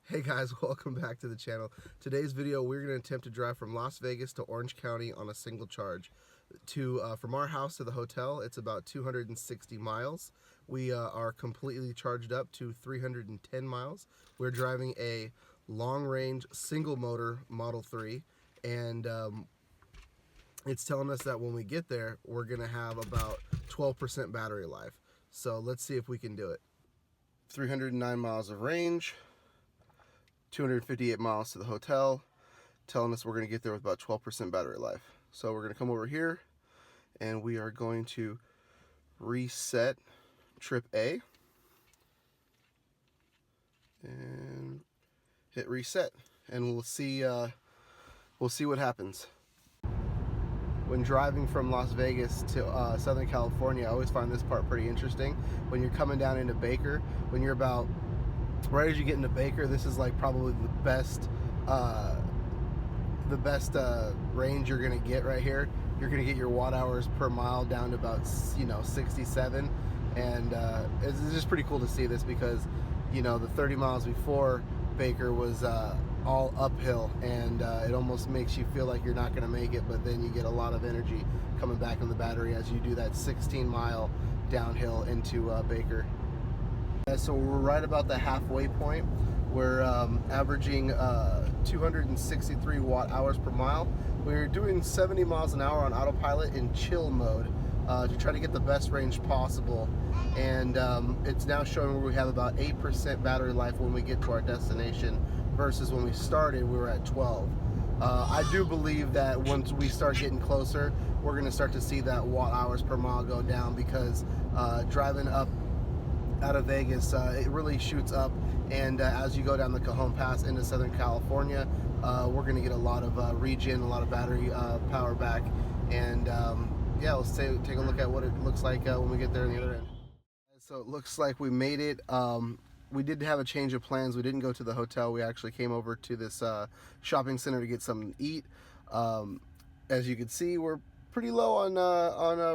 Hey guys, welcome back to the channel. Today's video, we're going to attempt to drive from Las Vegas to Orange County on a single charge. From our house to the hotel, it's about 260 miles. We are completely charged up to 310 miles. We're driving a long-range single motor Model 3, and it's telling us that when we get there, we're going to have about 12% battery life. So let's see if we can do it. 309 miles of range. 258 miles to the hotel, telling us we're going to get there with about 12% battery life. So we're going to come over here and we are going to reset trip A and hit reset, and we'll see what happens. When driving from Las Vegas to Southern California, I always find this part pretty interesting. When you're coming down into Baker, when you're about right as you get into Baker, this is like probably the best range you're gonna get right here. You're gonna get your watt hours per mile down to about 67, and it's just pretty cool to see this because the 30 miles before Baker was all uphill, and it almost makes you feel like you're not gonna make it, but then you get a lot of energy coming back in the battery as you do that 16-mile downhill into Baker. So we're right about the halfway point. We're averaging 263 watt hours per mile. We're doing 70 miles an hour on autopilot in chill mode to try to get the best range possible. And it's now showing where we have about 8% battery life when we get to our destination versus when we started, we were at 12. I do believe that once we start getting closer, we're going to start to see that watt hours per mile go down because driving up out of Vegas, it really shoots up, and as you go down the Cajon Pass into Southern California, we're going to get a lot of regen, a lot of battery power back, and yeah, let's take a look at what it looks like when we get there on the other end. So it looks like we made it. We did have a change of plans. We didn't go to the hotel. We actually came over to this shopping center to get something to eat. As you can see, we're pretty low on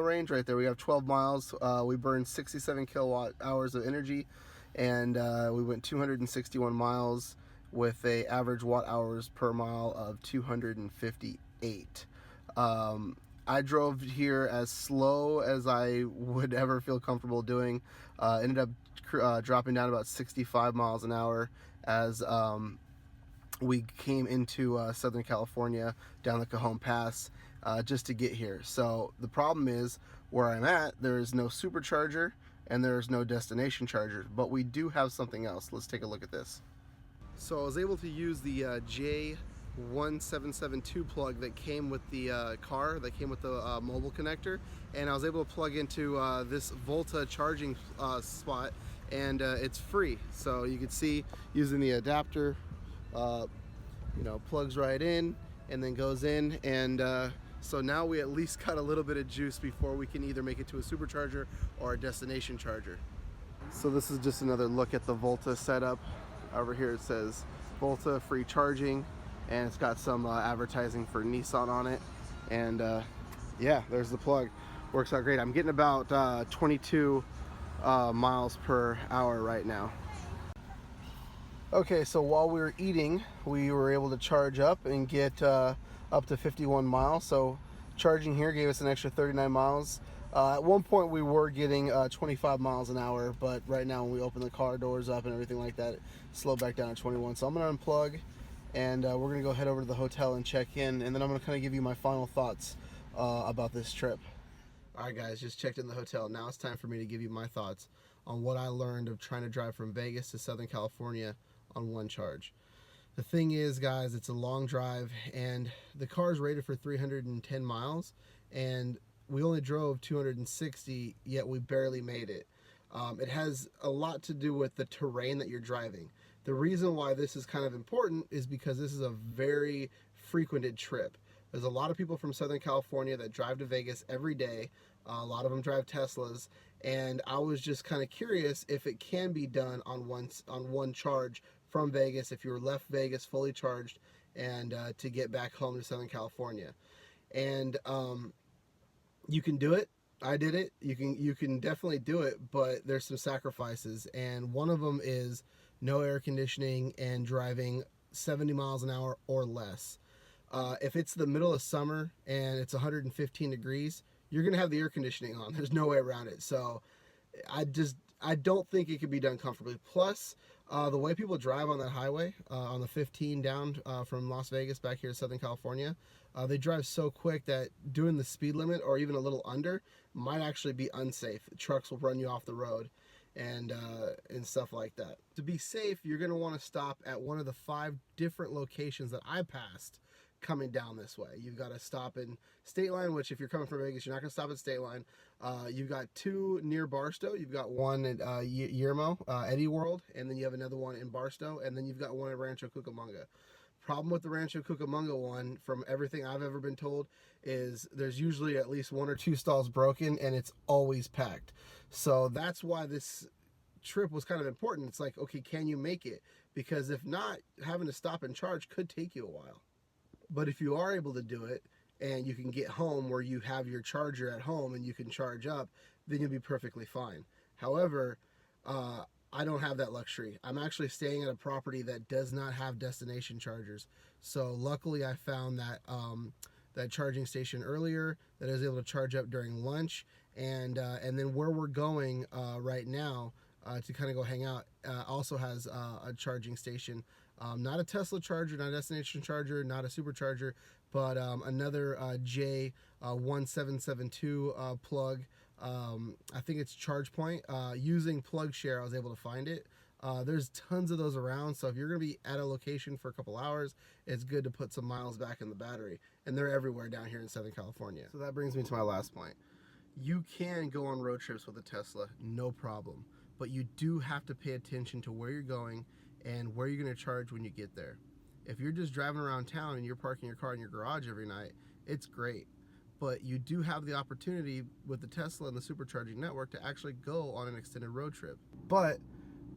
range right there. We have 12 miles. We burned 67 kilowatt hours of energy, and we went 261 miles with a average watt hours per mile of 258. I drove here as slow as I would ever feel comfortable doing. Ended up dropping down about 65 miles an hour as we came into Southern California down the Cajon Pass just to get here. So the problem is, where I'm at, there is no supercharger and there is no destination charger, but we do have something else. Let's take a look at this. So I was able to use the J1772 plug that came with the car, that came with the mobile connector, and I was able to plug into this Volta charging spot, and it's free. So you can see, using the adapter, plugs right in and then goes in, and so now we at least got a little bit of juice before we can either make it to a supercharger or a destination charger. So this is just another look at the Volta setup. Over here it says Volta free charging, and it's got some advertising for Nissan on it, and yeah, there's the plug. Works out great. I'm getting about 22 miles per hour right now. Okay, so while we were eating, we were able to charge up and get up to 51 miles. So charging here gave us an extra 39 miles. At one point we were getting 25 miles an hour, but right now when we open the car doors up and everything like that, it slowed back down to 21. So I'm gonna unplug, and we're gonna go head over to the hotel and check in, and then I'm gonna kind of give you my final thoughts about this trip. Alright guys, just checked in the hotel. Now it's time for me to give you my thoughts on what I learned of trying to drive from Vegas to Southern California on one charge. The thing is, guys, it's a long drive, and the car is rated for 310 miles, and we only drove 260, yet we barely made it. It has a lot to do with the terrain that you're driving. The reason why this is kind of important is because this is a very frequented trip. There's a lot of people from Southern California that drive to Vegas every day. A lot of them drive Teslas, and I was just kind of curious if it can be done on one charge from Vegas, if you were left Vegas fully charged, and to get back home to Southern California. And you can do it. I did it. You can definitely do it, but there's some sacrifices, and one of them is no air conditioning, and driving 70 miles an hour or less. If it's the middle of summer and it's 115 degrees, you're gonna have the air conditioning on. There's no way around it. So I don't think it could be done comfortably. Plus, the way people drive on that highway, on the 15 down from Las Vegas back here to Southern California, they drive so quick that doing the speed limit or even a little under might actually be unsafe. Trucks will run you off the road and stuff like that. To be safe, you're going to want to stop at one of the 5 different locations that I passed coming down this way. You've got to stop in State Line, which if you're coming from Vegas, you're not going to stop at State Line. You've got 2 near Barstow. You've got one at Yermo, Eddie World, and then you have another one in Barstow, and then you've got one at Rancho Cucamonga. Problem with the Rancho Cucamonga one, from everything I've ever been told, is there's usually at least 1 or 2 stalls broken, and it's always packed. So that's why this trip was kind of important. It's like, okay, can you make it? Because if not, having to stop and charge could take you a while. But if you are able to do it and you can get home where you have your charger at home and you can charge up, then you'll be perfectly fine. However, I don't have that luxury. I'm actually staying at a property that does not have destination chargers. So luckily I found that that charging station earlier that I was able to charge up during lunch, and then where we're going right now to kind of go hang out also has a charging station. Not a Tesla charger, not a destination charger, not a supercharger, but another J1772 plug. I think it's ChargePoint. Using PlugShare, I was able to find it. There's tons of those around, so if you're going to be at a location for a couple hours, it's good to put some miles back in the battery. And they're everywhere down here in Southern California. So that brings me to my last point. You can go on road trips with a Tesla, no problem. But you do have to pay attention to where you're going and where you're going to charge when you get there. If you're just driving around town and you're parking your car in your garage every night, it's great. But you do have the opportunity with the Tesla and the supercharging network to actually go on an extended road trip. But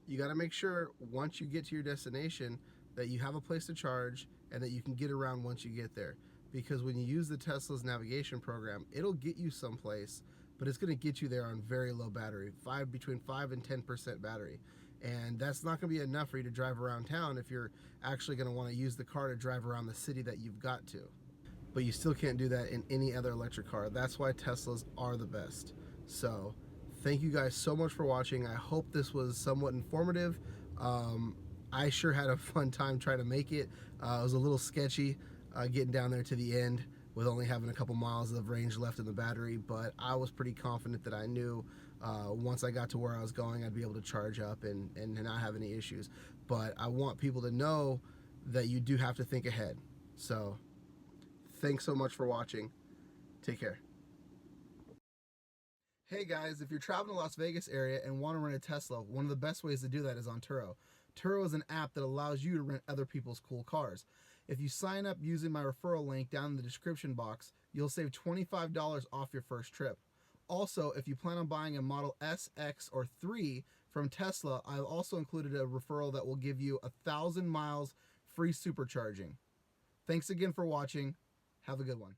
you got to make sure once you get to your destination that you have a place to charge and that you can get around once you get there. Because when you use the Tesla's navigation program, it'll get you someplace, but it's going to get you there on very low battery, between 5 and 10% battery. And that's not going to be enough for you to drive around town if you're actually going to want to use the car to drive around the city that you've got to. But you still can't do that in any other electric car. That's why Teslas are the best. So thank you guys so much for watching. I hope this was somewhat informative. I sure had a fun time trying to make it. It was a little sketchy getting down there to the end with only having a couple miles of range left in the battery, but I was pretty confident that I knew once I got to where I was going, I'd be able to charge up and not have any issues. But I want people to know that you do have to think ahead. So thanks so much for watching. Take care. Hey guys, if you're traveling to Las Vegas area and want to rent a Tesla, one of the best ways to do that is on Turo. Turo is an app that allows you to rent other people's cool cars. If you sign up using my referral link down in the description box, you'll save $25 off your first trip. Also, if you plan on buying a Model S, X, or 3 from Tesla, I've also included a referral that will give you 1,000 miles free supercharging. Thanks again for watching. Have a good one.